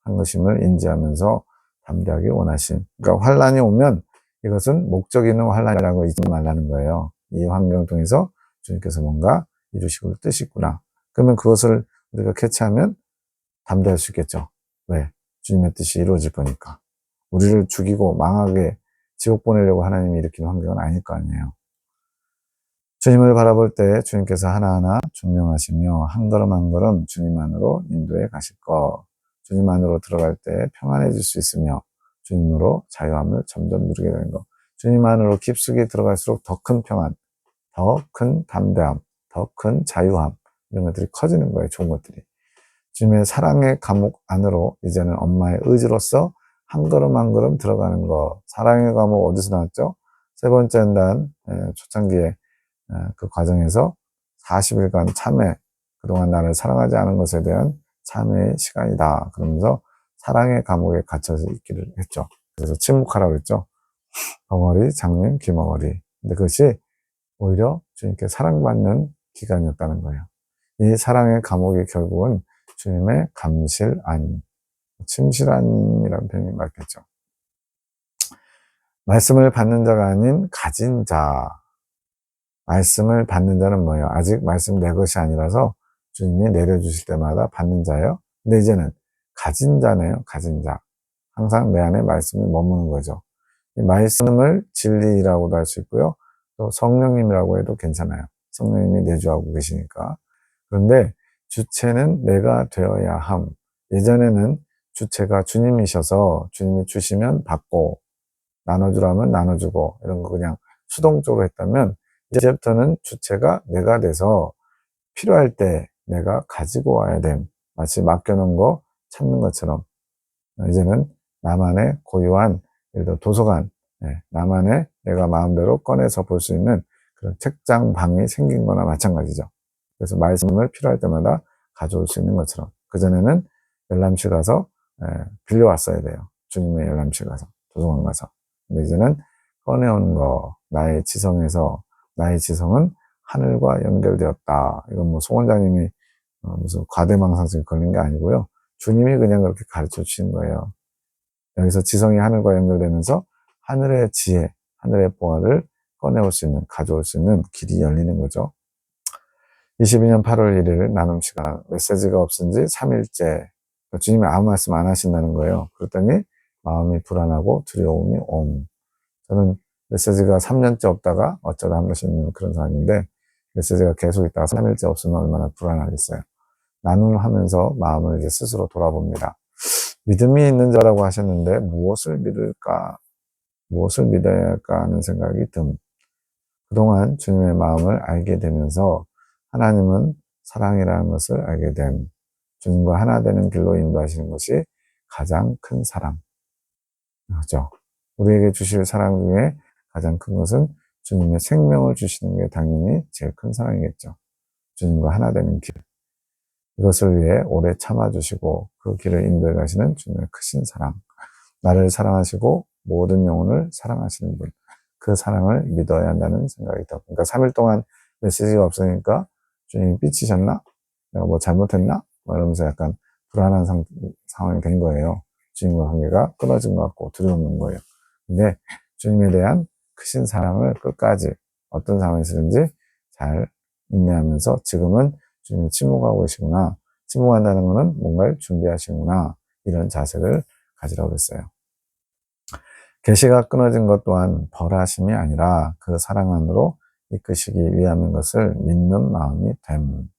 한 것임을 인지하면서 담대하게 원하심. 그러니까 환란이 오면 이것은 목적 있는 환란이라고 잊지 말라는 거예요. 이 환경을 통해서 주님께서 뭔가 이루시고 뜻이 있구나. 그러면 그것을 우리가 캐치하면 담대할 수 있겠죠. 왜? 주님의 뜻이 이루어질 거니까. 우리를 죽이고 망하게 지옥 보내려고 하나님이 일으키는 환경은 아닐 거 아니에요. 주님을 바라볼 때 주님께서 하나하나 증명하시며 한 걸음 한 걸음 주님 안으로 인도해 가실 것. 주님 안으로 들어갈 때 평안해질 수 있으며 주님으로 자유함을 점점 누리게 되는 것. 주님 안으로 깊숙이 들어갈수록 더 큰 평안, 더 큰 담대함, 더 큰 자유함 이런 것들이 커지는 거예요. 좋은 것들이. 주님의 사랑의 감옥 안으로 이제는 엄마의 의지로서 한 걸음 한 걸음 들어가는 것. 사랑의 감옥 어디서 나왔죠? 세 번째 단 초창기에 그 과정에서 40일간 참회, 그동안 나를 사랑하지 않은 것에 대한 참회의 시간이다. 그러면서 사랑의 감옥에 갇혀서 있기를 했죠. 그래서 침묵하라고 했죠. 벙어리, 장님, 귀머거리. 근데 그것이 오히려 주님께 사랑받는 기간이었다는 거예요. 이 사랑의 감옥이 결국은 주님의 감실안, 침실안이라는 표현이 맞겠죠. 말씀을 받는 자가 아닌 가진 자. 말씀을 받는 자는 뭐예요? 아직 말씀 내 것이 아니라서 주님이 내려주실 때마다 받는 자예요. 근데 이제는 가진 자네요. 가진 자. 항상 내 안에 말씀이 머무는 거죠. 이 말씀을 진리라고도 할 수 있고요. 또 성령님이라고 해도 괜찮아요. 성령님이 내주하고 계시니까. 그런데 주체는 내가 되어야 함. 예전에는 주체가 주님이셔서 주님이 주시면 받고 나눠주라면 나눠주고 이런 거 그냥 수동적으로 했다면 이제부터는 주체가 내가 돼서 필요할 때 내가 가지고 와야 됨. 마치 맡겨놓은 거 찾는 것처럼 이제는 나만의 고유한 예를 들어 도서관, 나만의 내가 마음대로 꺼내서 볼 수 있는 그런 책장 방이 생긴 거나 마찬가지죠. 그래서 말씀을 필요할 때마다 가져올 수 있는 것처럼 그전에는 열람실 가서 빌려왔어야 돼요. 주님의 열람실 가서 도서관 가서. 근데 이제는 꺼내오는 거 나의 지성에서 나의 지성은 하늘과 연결되었다. 이건 뭐 송원장님이 무슨 과대망상증 걸린 게 아니고요. 주님이 그냥 그렇게 가르쳐 주신 거예요. 여기서 지성이 하늘과 연결되면서 하늘의 지혜, 하늘의 보화를 꺼내올 수 있는, 가져올 수 있는 길이 열리는 거죠. 22년 8월 1일 나눔 시간, 메시지가 없은 지 3일째. 주님이 아무 말씀 안 하신다는 거예요. 그랬더니 마음이 불안하고 두려움이 옴. 저는 메시지가 3년째 없다가 어쩌다 한 번씩 있는 그런 사람인데 메시지가 계속 있다가 3일째 없으면 얼마나 불안하겠어요. 나눔하면서 마음을 이제 스스로 돌아봅니다. 믿음이 있는 자라고 하셨는데 무엇을 믿을까? 무엇을 믿어야 할까 하는 생각이 듭니다. 그동안 주님의 마음을 알게 되면서 하나님은 사랑이라는 것을 알게 됨. 주님과 하나 되는 길로 인도하시는 것이 가장 큰 사랑. 그렇죠? 우리에게 주실 사랑 중에 가장 큰 것은 주님의 생명을 주시는 게 당연히 제일 큰 사랑이겠죠. 주님과 하나 되는 길. 이것을 위해 오래 참아주시고 그 길을 인도해 가시는 주님의 크신 사랑, 나를 사랑하시고 모든 영혼을 사랑하시는 분, 그 사랑을 믿어야 한다는 생각이 들어요. 그러니까 3일 동안 메시지가 없으니까 주님이 삐치셨나? 내가 뭐 잘못했나? 뭐 이러면서 약간 불안한 상황이 된 거예요. 주님과 관계가 끊어진 것 같고 두려운 거예요. 근데 주님에 대한 크신 사랑을 끝까지 어떤 상황이든지 잘 인내하면서 지금은 주님이 침묵하고 계시구나. 침묵한다는 것은 뭔가를 준비하시구나. 이런 자세를 가지라고 했어요. 계시가 끊어진 것 또한 벌하심이 아니라 그 사랑 안으로 이끄시기 위함인 것을 믿는 마음이 됨.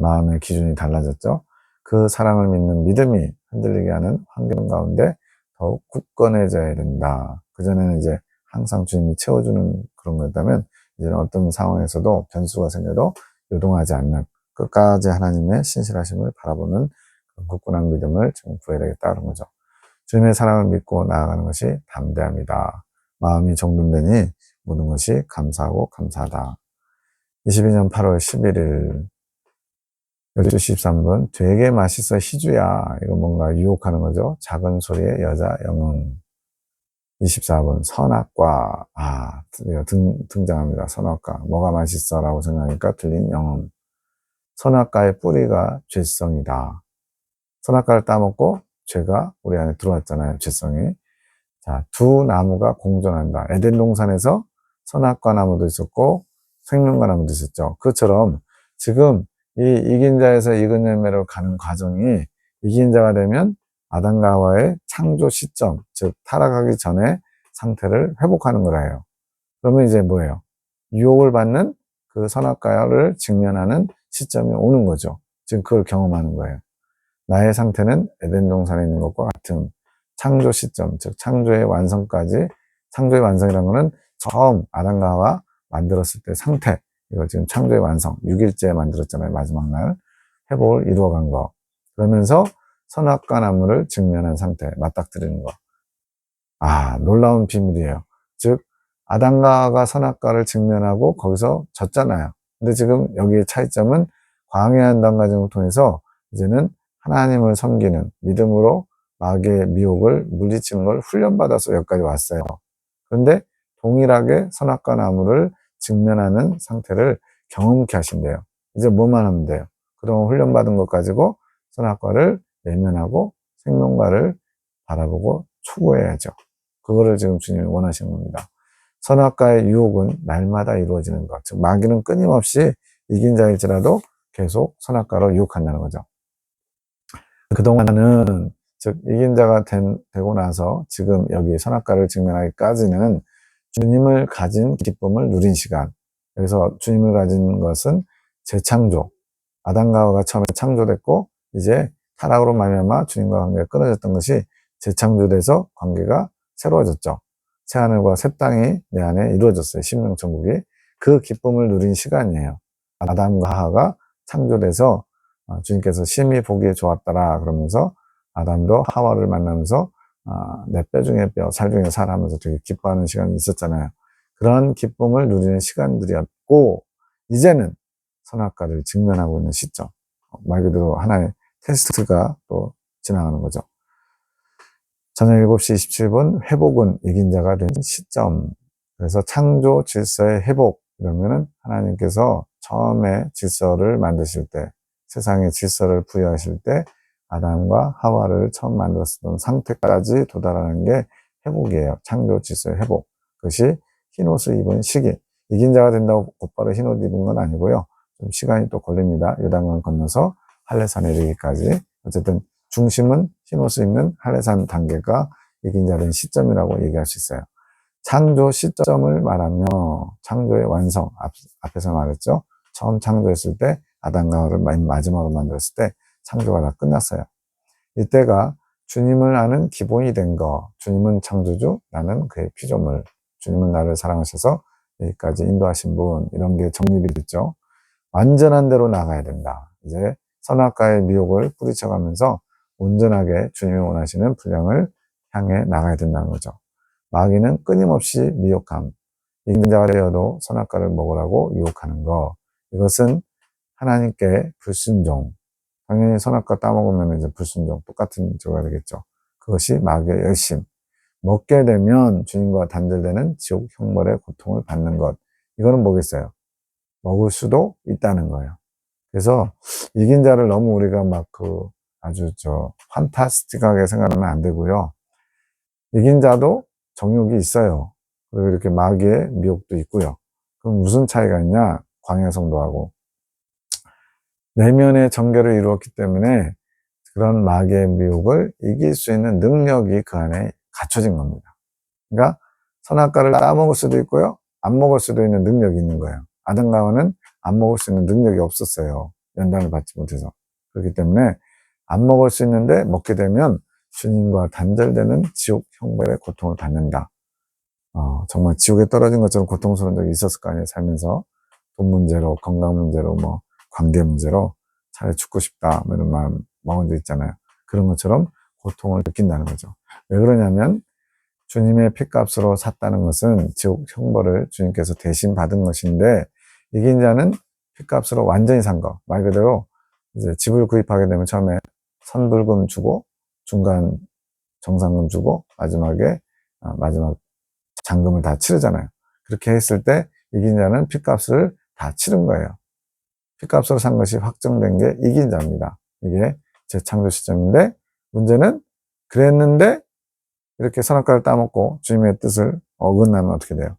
마음의 기준이 달라졌죠. 그 사랑을 믿는 믿음이 흔들리게 하는 환경 가운데 더욱 굳건해져야 된다. 그전에는 이제 항상 주님이 채워주는 그런 거였다면 이제는 어떤 상황에서도 변수가 생겨도 요동하지 않는 끝까지 하나님의 신실하심을 바라보는 굳건한 믿음을 좀 구해야 되겠다 그런 거죠. 주님의 사랑을 믿고 나아가는 것이 담대합니다. 마음이 정돈되니 모든 것이 감사하고 감사하다. 22년 8월 11일 12시 13분 되게 맛있어 희주야. 이거 뭔가 유혹하는 거죠. 작은 소리의 여자 영웅. 24분 선악과. 등장합니다. 선악과. 뭐가 맛있어 라고 생각하니까 들린 영웅. 선악과의 뿌리가 죄성이다. 선악과를 따먹고 죄가 우리 안에 들어왔잖아요. 죄성이. 자, 두 나무가 공존한다. 에덴 동산에서 선악과 나무도 있었고 생명과 나무도 있었죠. 그것처럼 지금 이 이긴 자에서 익은 열매로 가는 과정이 이긴 자가 되면 아담과 하와의 창조 시점, 즉 타락하기 전에 상태를 회복하는 거라요. 그러면 이제 뭐예요? 유혹을 받는 그 선악과를 직면하는 시점이 오는 거죠. 지금 그걸 경험하는 거예요. 나의 상태는 에덴 동산에 있는 것과 같은 창조 시점, 즉 창조의 완성까지, 창조의 완성이라는 것은 처음 아담과 하와 만들었을 때 상태, 이걸 지금 창조의 완성, 6일째 만들었잖아요. 마지막 날 회복을 이루어간 거. 그러면서 선악과 나무를 직면한 상태, 맞닥뜨리는 거. 놀라운 비밀이에요. 즉 아담과 하와가 선악과를 직면하고 거기서 졌잖아요. 근데 지금 여기의 차이점은 광야의 한단 과정을 통해서 이제는 하나님을 섬기는 믿음으로 마귀의 미혹을 물리치는 걸 훈련받아서 여기까지 왔어요. 그런데 동일하게 선악과 나무를 직면하는 상태를 경험케 하신대요. 이제 뭐만 하면 돼요? 그동안 훈련받은 것 가지고 선악과를 내면하고 생명과를 바라보고 추구해야죠. 그거를 지금 주님이 원하시는 겁니다. 선악과의 유혹은 날마다 이루어지는 것. 즉 마귀는 끊임없이 이긴 자일지라도 계속 선악과로 유혹한다는 거죠. 그동안은 즉 이긴 자가 되고 나서 지금 여기 선악과를 직면하기까지는 주님을 가진 기쁨을 누린 시간. 여기서 주님을 가진 것은 재창조. 아담과 하와가 처음에 창조됐고 이제 타락으로 말미암아 주님과 관계가 끊어졌던 것이 재창조돼서 관계가 새로워졌죠. 새하늘과 새 땅이 내 안에 이루어졌어요. 심령천국이. 그 기쁨을 누린 시간이에요. 아담과 하와가 창조돼서 주님께서 심히 보기에 좋았더라 그러면서 아담도 하와를 만나면서 내 뼈 중에 뼈, 살 중에 살 하면서 되게 기뻐하는 시간이 있었잖아요. 그런 기쁨을 누리는 시간들이었고 이제는 선악과를 직면하고 있는 시점. 말 그대로 하나의 테스트가 또 지나가는 거죠. 저녁 7시 27분 회복은 이긴 자가 된 시점. 그래서 창조 질서의 회복 이러면은 하나님께서 처음에 질서를 만드실 때 세상에 질서를 부여하실 때 아담과 하와를 처음 만들었던 상태까지 도달하는 게 회복이에요. 창조 질서의 회복. 그것이 흰옷을 입은 시기. 이긴 자가 된다고 곧바로 흰옷 입은 건 아니고요. 좀 시간이 또 걸립니다. 요단강 건너서 할례산에 이르기까지. 어쨌든 중심은 흰옷을 입는 할례산 단계가 이긴 자 된 시점이라고 얘기할 수 있어요. 창조 시점을 말하며 창조의 완성, 앞에서 말했죠. 처음 창조했을 때 아담과 하와를 마지막으로 만들었을 때 창조가 다 끝났어요. 이때가 주님을 아는 기본이 된 거. 주님은 창조주, 나는 그의 피조물. 주님은 나를 사랑하셔서 여기까지 인도하신 분. 이런 게 정립이 됐죠. 완전한 대로 나가야 된다. 이제 선악과의 미혹을 뿌리쳐가면서 온전하게 주님이 원하시는 분량을 향해 나가야 된다는 거죠. 마귀는 끊임없이 미혹함, 이긴 자가 되어도 선악과를 먹으라고 유혹하는 거. 이것은 하나님께 불순종, 당연히 선악과 따먹으면 이제 불순종, 똑같은 저가 되겠죠. 그것이 마귀의 열심. 먹게 되면 주님과 단절되는 지옥 형벌의 고통을 받는 것. 이거는 뭐겠어요? 먹을 수도 있다는 거예요. 그래서 이긴 자를 너무 우리가 막 아주 판타스틱하게 생각하면 안 되고요. 이긴 자도 정욕이 있어요. 그리고 이렇게 마귀의 미혹도 있고요. 그럼 무슨 차이가 있냐? 광야 성도하고. 내면의 정결을 이루었기 때문에 그런 마귀의 미혹을 이길 수 있는 능력이 그 안에 갖춰진 겁니다. 그러니까 선악과를 따먹을 수도 있고요. 안 먹을 수도 있는 능력이 있는 거예요. 아담과 하와는 안 먹을 수 있는 능력이 없었어요. 연단을 받지 못해서. 그렇기 때문에 안 먹을 수 있는데 먹게 되면 주님과 단절되는 지옥 형벌의 고통을 받는다. 정말 지옥에 떨어진 것처럼 고통스러운 적이 있었을 거 아니에요. 살면서 돈 문제로, 건강 문제로, 관계 문제로 차라리 죽고 싶다 이런 마음 먹은 적 있잖아요. 그런 것처럼 고통을 느낀다는 거죠. 왜 그러냐면 주님의 핏값으로 샀다는 것은 지옥 형벌을 주님께서 대신 받은 것인데, 이긴 자는 핏값으로 완전히 산 거. 말 그대로 이제 집을 구입하게 되면 처음에 선불금 주고 중간 정상금 주고 마지막 잔금을 다 치르잖아요. 그렇게 했을 때 이긴 자는 핏값을 다 치른 거예요. 핏값으로 산 것이 확정된 게 이긴 자입니다. 이게 재창조 시점인데, 문제는 그랬는데 이렇게 선악과를 따먹고 주님의 뜻을 어긋나면 어떻게 돼요?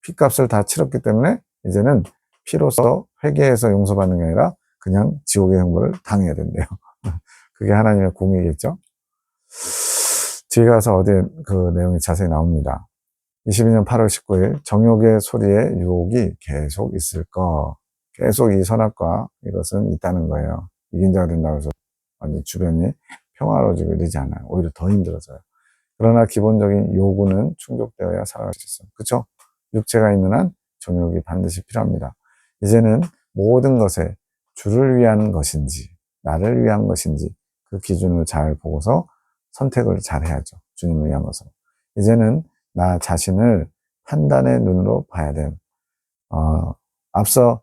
핏값을 다 치렀기 때문에 이제는 피로써 회개해서 용서받는 게 아니라 그냥 지옥의 형벌을 당해야 된대요. 그게 하나님의 공의겠죠? 뒤에 가서 어디에 그 내용이 자세히 나옵니다. 22년 8월 19일 정욕의 소리에 유혹이 계속 있을 거. 계속 이 선악과 이것은 있다는 거예요. 이긴 자가 된다고 해서 완전 주변이 평화로워지고 이러지 않아요. 오히려 더 힘들어져요. 그러나 기본적인 요구는 충족되어야 살아갈 수 있어요. 그렇죠? 육체가 있는 한 정욕이 반드시 필요합니다. 이제는 모든 것에 주를 위한 것인지 나를 위한 것인지 그 기준을 잘 보고서 선택을 잘 해야죠. 주님을 위한 것은. 이제는 나 자신을 판단의 눈으로 봐야 됨. 앞서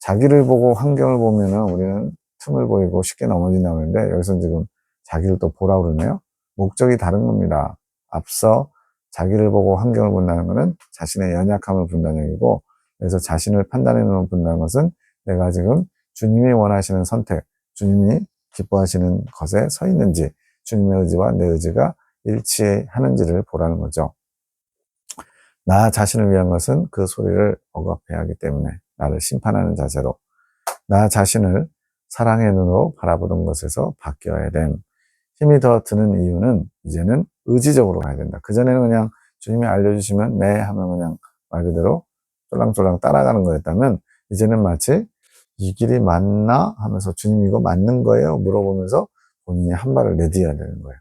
자기를 보고 환경을 보면은 우리는 틈을 보이고 쉽게 넘어진다고 하는데, 여기서 지금 자기를 또 보라 그러네요. 목적이 다른 겁니다. 앞서 자기를 보고 환경을 본다는 것은 자신의 연약함을 본다는 얘기고, 그래서 자신을 판단해 놓은 본다는 것은 내가 지금 주님이 원하시는 선택, 주님이 기뻐하시는 것에 서 있는지, 주님의 의지와 내 의지가 일치하는지를 보라는 거죠. 나 자신을 위한 것은 그 소리를 억압해야 하기 때문에 나를 심판하는 자세로, 나 자신을 사랑의 눈으로 바라보던 것에서 바뀌어야 됨. 힘이 더 드는 이유는 이제는 의지적으로 가야 된다. 그전에는 그냥 주님이 알려주시면 네 하면 그냥 말 그대로 쫄랑쫄랑 따라가는 거였다면, 이제는 마치 이 길이 맞나 하면서 주님 이거 맞는 거예요? 물어보면서 본인이 한 발을 내디뎌야 되는 거예요.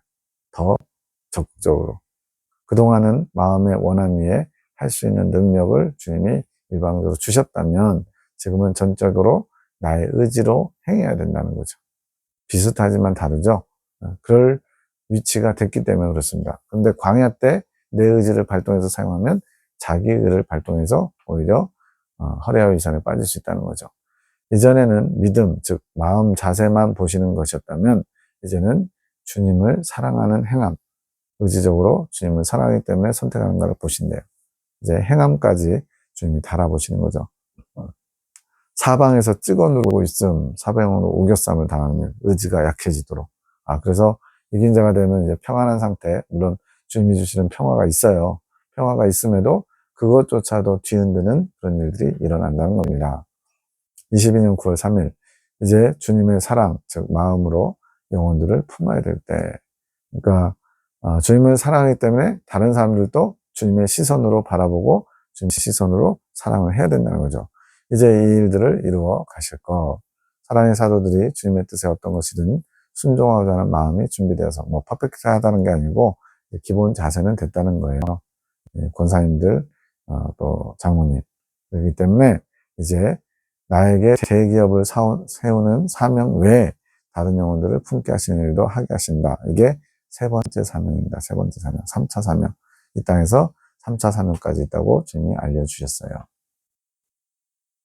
더 적극적으로. 그동안은 마음의 원함 위에 할 수 있는 능력을 주님이 일방적으로 주셨다면 지금은 전적으로 나의 의지로 행해야 된다는 거죠. 비슷하지만 다르죠. 그럴 위치가 됐기 때문에 그렇습니다. 그런데 광야 때 내 의지를 발동해서 사용하면 자기 의를 발동해서 오히려 허례와 위선에 빠질 수 있다는 거죠. 이전에는 믿음, 즉 마음 자세만 보시는 것이었다면 이제는 주님을 사랑하는 행함, 의지적으로 주님을 사랑하기 때문에 선택하는 것을 보신대요. 이제 행함까지 주님이 달아보시는 거죠. 사방에서 찍어 누르고 있음, 사방으로 오겨쌈을 당하는 의지가 약해지도록. 그래서 이긴 자가 되면 이제 평안한 상태, 물론 주님이 주시는 평화가 있어요. 평화가 있음에도 그것조차도 뒤흔드는 그런 일들이 일어난다는 겁니다. 22년 9월 3일, 이제 주님의 사랑, 즉 마음으로 영혼들을 품어야 될 때, 그러니까 주님을 사랑하기 때문에 다른 사람들도 주님의 시선으로 바라보고 주님의 시선으로 사랑을 해야 된다는 거죠. 이제 이 일들을 이루어 가실 거. 사랑의 사도들이 주님의 뜻에 어떤 것이든 순종하고자 하는 마음이 준비되어서, 퍼펙트하다는 게 아니고 기본 자세는 됐다는 거예요. 권사님들, 또 장로님. 그렇기 때문에 이제 나에게 대기업을 세우는 사명 외에 다른 영혼들을 품게 하시는 일도 하게 하신다. 이게 세 번째 사명입니다. 세 번째 사명, 3차 사명. 이 땅에서 3차 사명까지 있다고 주님이 알려주셨어요.